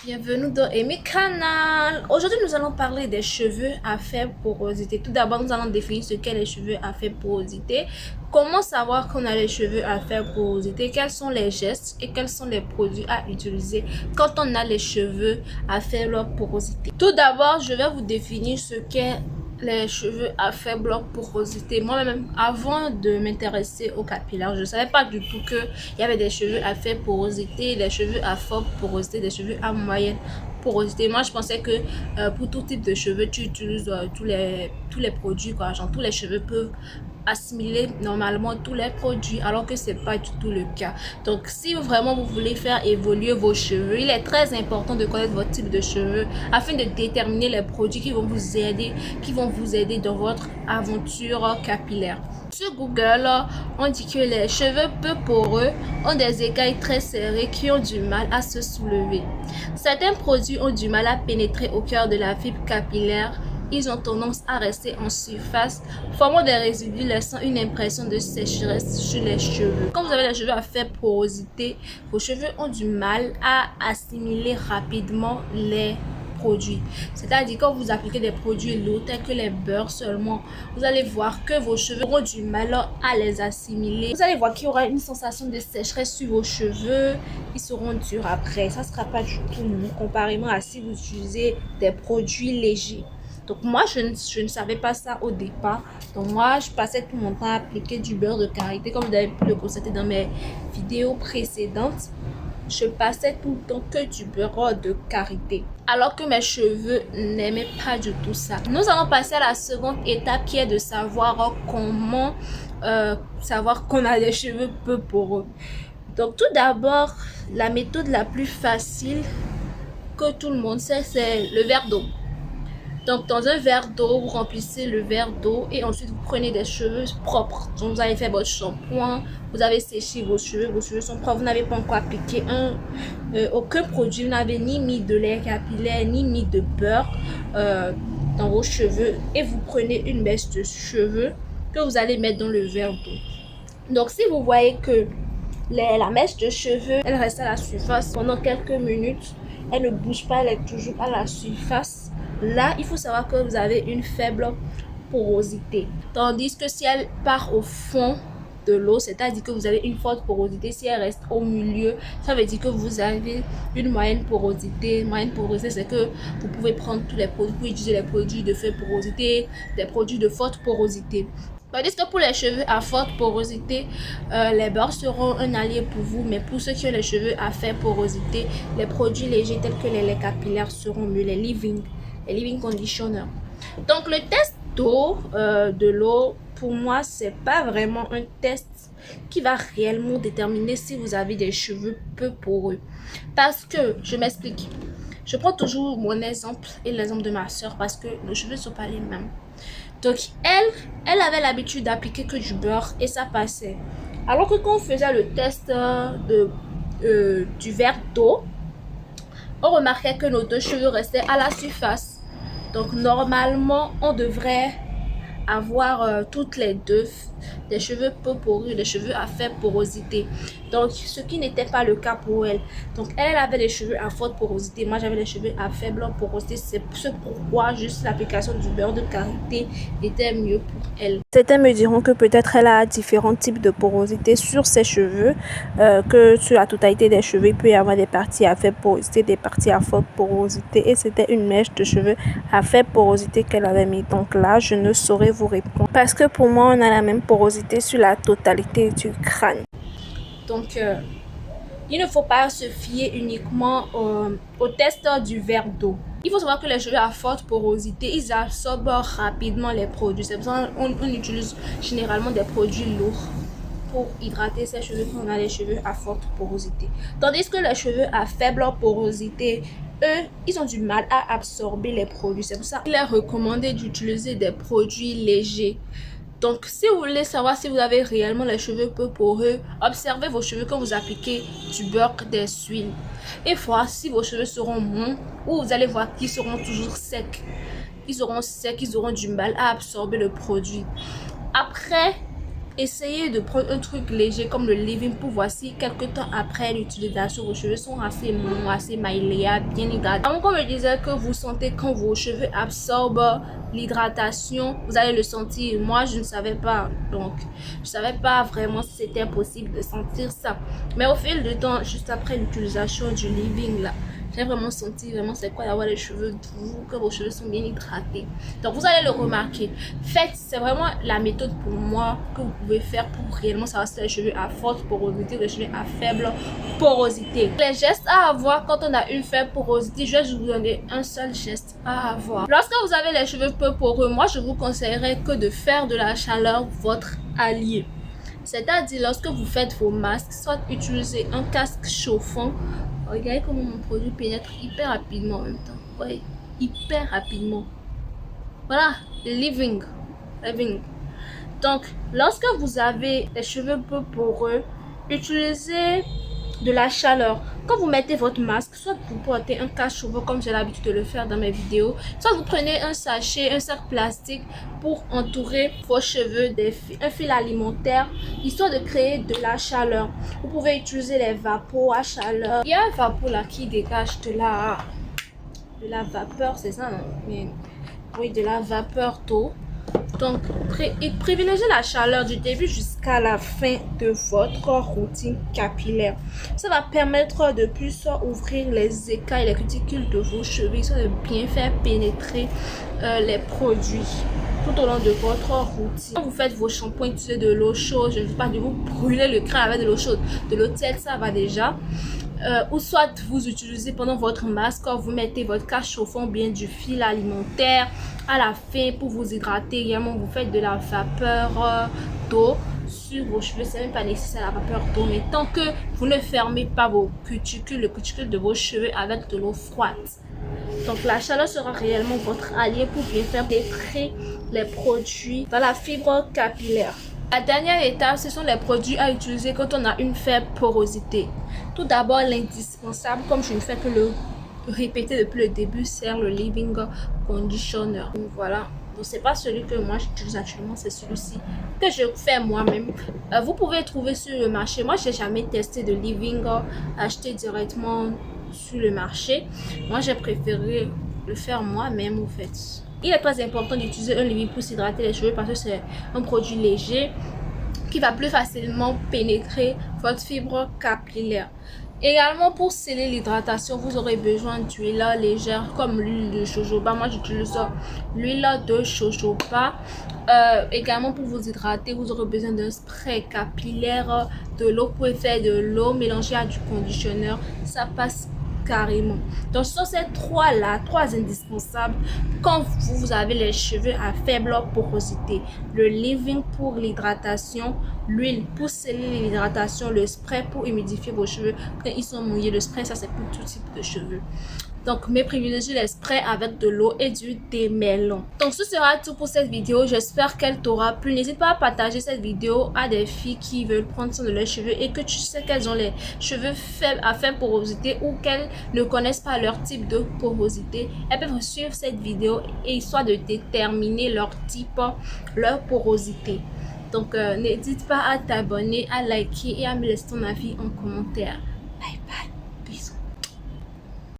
bienvenue dans Amy Canal. Aujourd'hui, nous allons parler des cheveux à faible porosité. Tout d'abord, nous allons définir ce qu'est les cheveux à faible porosité. Comment savoir qu'on a les cheveux à faible porosité? Quels sont les gestes et quels sont les produits à utiliser quand on a les cheveux à faible porosité? Tout d'abord, je vais vous définir ce qu'est les cheveux à faible porosité. Moi-même, avant de m'intéresser aux capillaires, je ne savais pas du tout qu'il y avait des cheveux à faible porosité, des cheveux à forte porosité, des cheveux à moyenne porosité. Moi, je pensais que pour tout type de cheveux, tu utilises tous les produits, quoi. Genre, tous les cheveux peuvent assimiler normalement tous les produits, alors que c'est pas du tout le cas. Donc si vraiment vous voulez faire évoluer vos cheveux, il est très important de connaître votre type de cheveux afin de déterminer les produits qui vont vous aider dans votre aventure capillaire. Sur Google, on dit que les cheveux peu poreux ont des écailles très serrées qui ont du mal à se soulever. Certains produits ont du mal à pénétrer au cœur de la fibre capillaire. Ils ont tendance à rester en surface, formant des résidus laissant une impression de sécheresse sur les cheveux. Quand vous avez les cheveux à faible porosité, vos cheveux ont du mal à assimiler rapidement les produits. C'est-à-dire quand vous appliquez des produits lourds tels que les beurres seulement, vous allez voir que vos cheveux auront du mal à les assimiler. Vous allez voir qu'il y aura une sensation de sécheresse sur vos cheveux. Ils seront durs après. Ça ne sera pas du tout mou comparément à si vous utilisez des produits légers. Donc moi, je ne savais pas ça au départ. Donc moi, je passais tout mon temps à appliquer du beurre de karité. Comme vous avez pu le constater dans mes vidéos précédentes, je passais tout le temps que du beurre de karité. Alors que mes cheveux n'aimaient pas du tout ça. Nous allons passer à la seconde étape qui est de savoir comment savoir qu'on a des cheveux peu poreux. Donc tout d'abord, la méthode la plus facile que tout le monde sait, c'est le verre d'eau. Donc, dans un verre d'eau, vous remplissez le verre d'eau et ensuite vous prenez des cheveux propres. Donc, vous avez fait votre shampoing, vous avez séché vos cheveux sont propres. Vous n'avez pas encore appliqué aucun produit, vous n'avez ni mis de lait capillaire, ni mis de beurre dans vos cheveux. Et vous prenez une mèche de cheveux que vous allez mettre dans le verre d'eau. Donc, si vous voyez que la mèche de cheveux, elle reste à la surface pendant quelques minutes, elle ne bouge pas, elle est toujours à la surface. Là, il faut savoir que vous avez une faible porosité. Tandis que si elle part au fond de l'eau, c'est-à-dire que vous avez une forte porosité, si elle reste au milieu, ça veut dire que vous avez une moyenne porosité. Moyenne porosité, c'est que vous pouvez prendre tous les produits, vous pouvez utiliser les produits de faible porosité, des produits de forte porosité. Tandis que pour les cheveux à forte porosité, les beurres seront un allié pour vous. Mais pour ceux qui ont les cheveux à faible porosité, les produits légers tels que les laits capillaires seront mieux, les leave-in conditioner. Donc le test d'eau, de l'eau, pour moi, c'est pas vraiment un test qui va réellement déterminer si vous avez des cheveux peu poreux. Parce que, je m'explique. Je prends toujours mon exemple et l'exemple de ma soeur parce que nos cheveux ne sont pas les mêmes. Donc, elle avait l'habitude d'appliquer que du beurre et ça passait. Alors que quand on faisait le test du verre d'eau, on remarquait que nos deux cheveux restaient à la surface. Donc, normalement, on devrait avoir toutes les deux des cheveux peu poreux, des cheveux à faible porosité. Donc, ce qui n'était pas le cas pour elle. Donc, elle avait les cheveux à forte porosité. Moi, j'avais les cheveux à faible porosité. C'est pourquoi juste l'application du beurre de karité était mieux pour elle. Certains me diront que peut-être elle a différents types de porosité sur ses cheveux, que sur la totalité des cheveux, il peut y avoir des parties à faible porosité, des parties à forte porosité. Et c'était une mèche de cheveux à faible porosité qu'elle avait mis. Donc là, je ne saurais vous répondre. Parce que pour moi, on a la même porosité sur la totalité du crâne. Donc, il ne faut pas se fier uniquement au test du verre d'eau. Il faut savoir que les cheveux à forte porosité, ils absorbent rapidement les produits. C'est pour ça qu'on utilise généralement des produits lourds pour hydrater ses cheveux quand on a les cheveux à forte porosité. Tandis que les cheveux à faible porosité, eux, ils ont du mal à absorber les produits. C'est pour ça qu'il est recommandé d'utiliser des produits légers. Donc, si vous voulez savoir si vous avez réellement les cheveux peu poreux, observez vos cheveux quand vous appliquez du beurre, des huiles. Et voir si vos cheveux seront mous ou vous allez voir qu'ils seront toujours secs. Ils seront secs, ils auront du mal à absorber le produit. Après essayez de prendre un truc léger comme le leave-in pour voici quelques temps après l'utilisation, vos cheveux sont assez mous, assez malléables, bien hydratés. Donc, comme je disais que vous sentez quand vos cheveux absorbent l'hydratation, vous allez le sentir. Moi, je ne savais pas, donc je savais pas vraiment si c'était possible de sentir ça. Mais au fil du temps, juste après l'utilisation du leave-in là, j'ai vraiment senti vraiment c'est quoi d'avoir les cheveux doux, que vos cheveux sont bien hydratés. Donc vous allez le remarquer. Faites, c'est vraiment la méthode pour moi que vous pouvez faire pour réellement savoir si les cheveux à forte porosité ou les cheveux à faible porosité. Les gestes à avoir quand on a une faible porosité, je vais vous donner un seul geste à avoir. Lorsque vous avez les cheveux peu poreux, moi je vous conseillerais que de faire de la chaleur votre allié. C'est-à-dire lorsque vous faites vos masques, soit utiliser un casque chauffant. Regardez comment mon produit pénètre hyper rapidement en même temps. Oui, hyper rapidement. Voilà, le living. Donc, lorsque vous avez les cheveux peu poreux, utilisez de la chaleur. Quand vous mettez votre masque, soit vous portez un casque chauffant comme j'ai l'habitude de le faire dans mes vidéos, soit vous prenez un sachet, un sac plastique pour entourer vos cheveux un fil alimentaire, histoire de créer de la chaleur. Vous pouvez utiliser les vapeurs à chaleur. Il y a un vapeur là qui dégage de la vapeur, c'est ça, non? Oui, de la vapeur d'eau. Donc, privilégiez la chaleur du début jusqu'à la fin de votre routine capillaire. Ça va permettre de plus ouvrir les écailles, les cuticules de vos cheveux, histoire de bien faire pénétrer les produits tout au long de votre routine. Quand vous faites vos shampoings, utilisez de l'eau chaude. Je ne dis pas de vous brûler le crâne avec de l'eau chaude. De l'eau tiède, ça va déjà. Ou soit vous utilisez pendant votre masque, vous mettez votre casque chauffant bien du fil alimentaire à la fin pour vous hydrater. Également, vous faites de la vapeur d'eau sur vos cheveux. C'est même pas nécessaire la vapeur d'eau, mais tant que vous ne fermez pas vos cuticules, le cuticule de vos cheveux avec de l'eau froide. Donc la chaleur sera réellement votre allié pour bien faire pénétrer les produits dans la fibre capillaire. La dernière étape, ce sont les produits à utiliser quand on a une faible porosité. Tout d'abord, l'indispensable, comme je ne fais que le répéter depuis le début, c'est le leave-in conditioner. Donc voilà. Donc c'est pas celui que moi j'utilise actuellement, c'est celui-ci que je fais moi-même. Vous pouvez trouver sur le marché. Moi, j'ai jamais testé de leave-in acheté directement sur le marché. Moi, j'ai préféré le faire moi-même en fait. Il est très important d'utiliser un leave-in pour s'hydrater les cheveux parce que c'est un produit léger qui va plus facilement pénétrer votre fibre capillaire. Également, pour sceller l'hydratation, vous aurez besoin d'huile légère comme l'huile de jojoba. Moi, j'utilise l'huile de jojoba. Également, pour vous hydrater, vous aurez besoin d'un spray capillaire, de l'eau. Vous pouvez faire de l'eau mélangée à du conditionneur. Ça passe carrément. Donc, ce sont ces trois indispensables quand vous avez les cheveux à faible porosité. Le leave-in pour l'hydratation, l'huile pour sceller l'hydratation, le spray pour humidifier vos cheveux quand ils sont mouillés. Le spray, ça c'est pour tout type de cheveux. Donc, mais privilégiez les sprays avec de l'eau et du démêlant. Donc, ce sera tout pour cette vidéo. J'espère qu'elle t'aura plu. N'hésite pas à partager cette vidéo à des filles qui veulent prendre soin de leurs cheveux et que tu sais qu'elles ont les cheveux faibles à faible porosité ou qu'elles ne connaissent pas leur type de porosité. Elles peuvent suivre cette vidéo et histoire de déterminer leur type, leur porosité. Donc, n'hésite pas à t'abonner, à liker et à me laisser ton avis en commentaire.